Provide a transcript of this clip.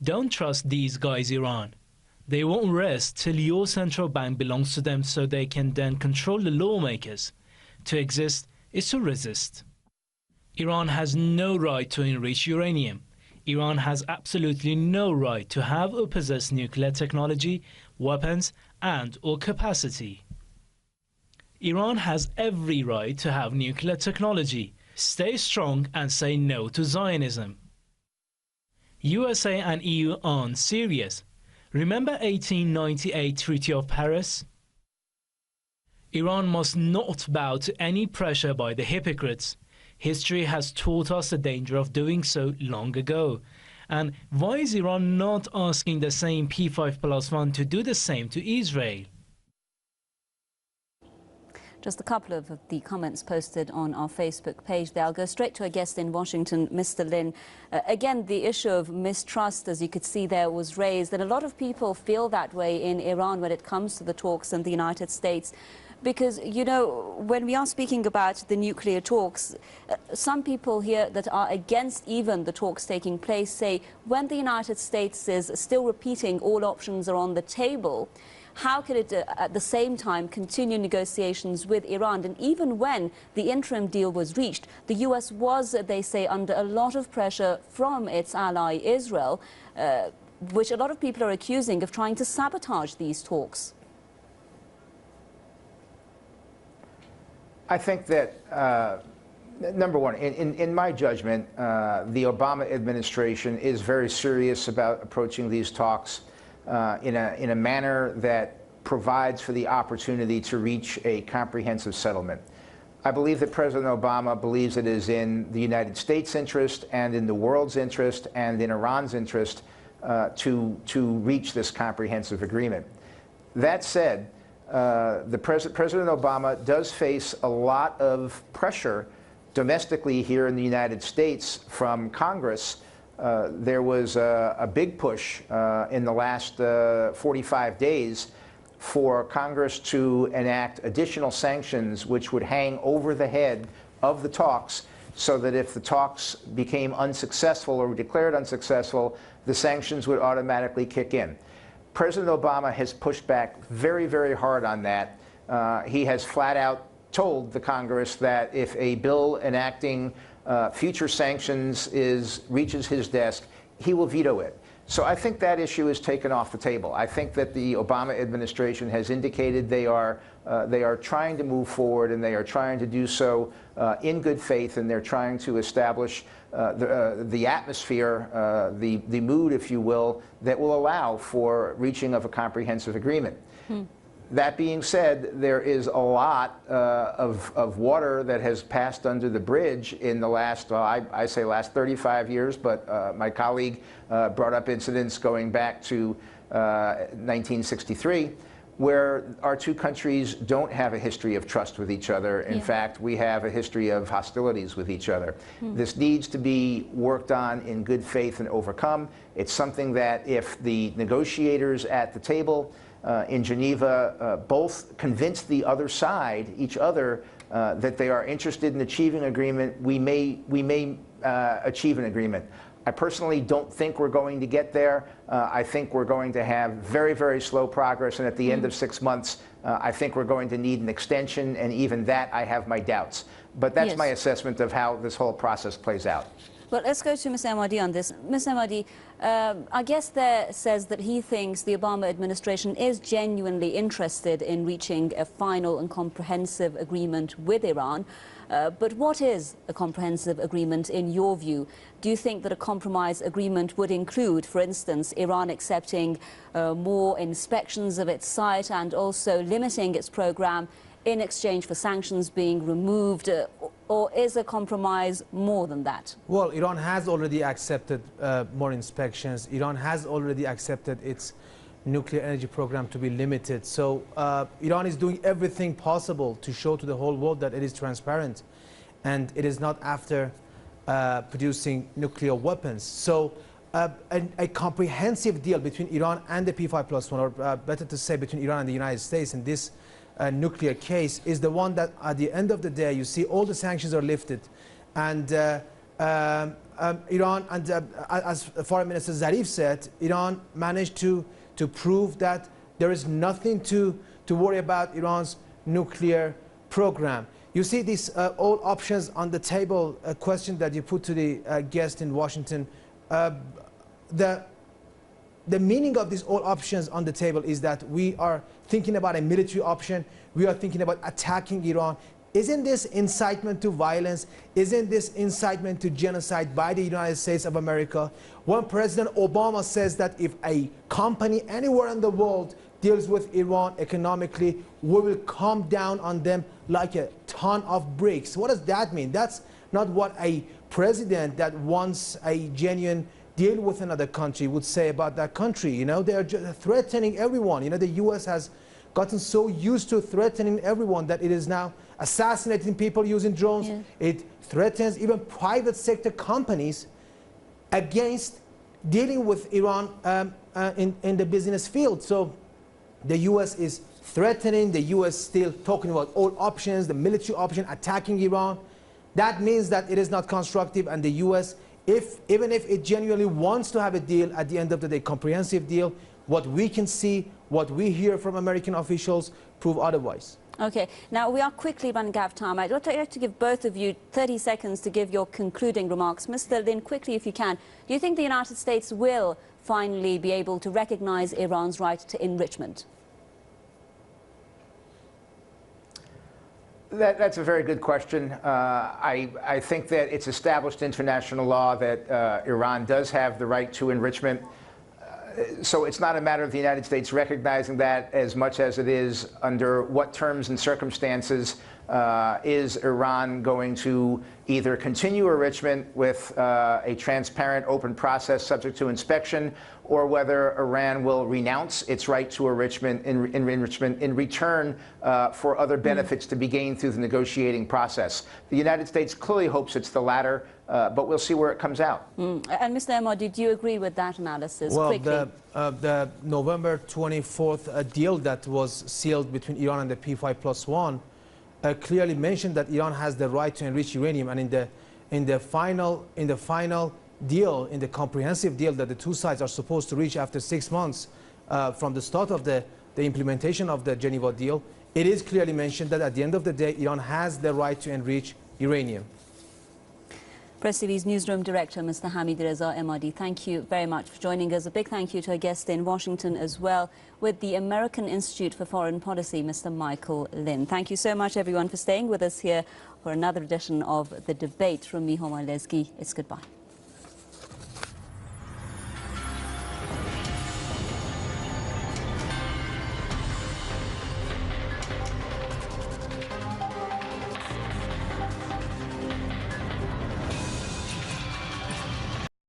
Don't trust these guys, Iran. They won't rest till your central bank belongs to them so they can then control the lawmakers. To exist is to resist. Iran has no right to enrich uranium. Iran has absolutely no right to have or possess nuclear technology, weapons, and/or capacity. Iran has every right to have nuclear technology. Stay strong and say no to Zionism. USA and EU aren't serious. Remember 1898 Treaty of Paris? Iran must not bow to any pressure by the hypocrites. History has taught us the danger of doing so long ago. And why is Iran not asking the same P5+1 to do the same to Israel? Just a couple of the comments posted on our Facebook page there. I'll go straight to a guest in Washington, Mr. Lin. Again, the issue of mistrust, as you could see there, was raised. And a lot of people feel that way in Iran when it comes to the talks in the United States. Because, you know, when we are speaking about the nuclear talks, some people here that are against even the talks taking place say when the United States is still repeating all options are on the table, how could it at the same time continue negotiations with Iran? And even when the interim deal was reached, the US was, they say, under a lot of pressure from its ally Israel, which a lot of people are accusing of trying to sabotage these talks. I think that, number one, in my judgment, the Obama administration is very serious about approaching these talks in a manner that provides for the opportunity to reach a comprehensive settlement. I believe that President Obama believes it is in the United States' interest and in the world's interest and in Iran's interest to reach this comprehensive agreement. That said, President Obama does face a lot of pressure domestically here in the United States from Congress. There was a big push in the last 45 days for Congress to enact additional sanctions which would hang over the head of the talks, so that if the talks became unsuccessful or were declared unsuccessful, the sanctions would automatically kick in. President Obama has pushed back very, very hard on that. He has flat out told the Congress that if a bill enacting future sanctions reaches his desk, he will veto it. So I think that issue is taken off the table. I think that the Obama administration has indicated they are trying to move forward, and they are trying to do so in good faith, and they're trying to establish the atmosphere, the mood, if you will, that will allow for reaching of a comprehensive agreement. That being said, there is a lot of water that has passed under the bridge in the last, well, I say last 35 years, but my colleague brought up incidents going back to 1963, where our two countries don't have a history of trust with each other. In fact, we have a history of hostilities with each other. This needs to be worked on in good faith and overcome. It's something that if the negotiators at the table in Geneva both convince the other side, each other, that they are interested in achieving an agreement, we may achieve an agreement. I personally don't think we're going to get there. I think we're going to have very, very slow progress, and at the end of 6 months, I think we're going to need an extension, and even that I have my doubts. But that's my assessment of how this whole process plays out. Well, let's go to Ms. Emadi on this. Ms. Emadi, our guest there says that he thinks the Obama administration is genuinely interested in reaching a final and comprehensive agreement with Iran. But what is a comprehensive agreement in your view? Do you think that a compromise agreement would include, for instance, Iran accepting more inspections of its site and also limiting its program in exchange for sanctions being removed? Or is a compromise more than that? Well, Iran has already accepted more inspections. Iran has already accepted its nuclear energy program to be limited. So Iran is doing everything possible to show to the whole world that it is transparent and it is not after producing nuclear weapons. So a comprehensive deal between Iran and the P5+1, or better to say between Iran and the United States in this nuclear case, is the one that at the end of the day you see all the sanctions are lifted, and Iran, and as Foreign Minister Zarif said, Iran managed to prove that there is nothing to worry about Iran's nuclear program. You see these all options on the table, a question that you put to the guest in Washington. The meaning of these all options on the table is that we are thinking about a military option, we are thinking about attacking Iran. Isn't this incitement to violence? Isn't this incitement to genocide by the United States of America? When President Obama says that if a company anywhere in the world deals with Iran economically, we will come down on them like a ton of bricks. What does that mean? That's not what a president that wants a genuine deal with another country would say about that country. You know, they're threatening everyone. You know, the U.S. has gotten so used to threatening everyone that it is now assassinating people using drones. Yeah. It threatens even private sector companies against dealing with Iran in the business field. So the U.S. is threatening, the U.S. still talking about all options, the military option, attacking Iran. That means that it is not constructive, and the U.S., even if it genuinely wants to have a deal, at the end of the day, comprehensive deal, what we can see, what we hear from American officials prove otherwise. Okay, now we are quickly running out of time. I'd like to give both of you 30 seconds to give your concluding remarks. Mr. Lin, quickly if you can, do you think the United States will finally be able to recognize Iran's right to enrichment? That's a very good question. I think that it's established international law that Iran does have the right to enrichment. So it's not a matter of the United States recognizing that as much as it is under what terms and circumstances is Iran going to either continue enrichment with a transparent, open process subject to inspection, or whether Iran will renounce its right to enrichment in return for other benefits to be gained through the negotiating process. The United States clearly hopes it's the latter, but we'll see where it comes out. And Mr. Emad, do you agree with that analysis? Well, quickly? The November 24th deal that was sealed between Iran and the P5+1 clearly mentioned that Iran has the right to enrich uranium, and in the final deal, in the comprehensive deal that the two sides are supposed to reach after 6 months from the start of the implementation of the Geneva deal, it is clearly mentioned that at the end of the day, Iran has the right to enrich uranium. Press TV's Newsroom Director, Mr. Hamid Reza Emadi, thank you very much for joining us. A big thank you to our guest in Washington as well, with the American Institute for Foreign Policy, Mr. Michael Lin. Thank you so much, everyone, for staying with us here for another edition of The Debate. From me, Homa Lesgi, it's goodbye.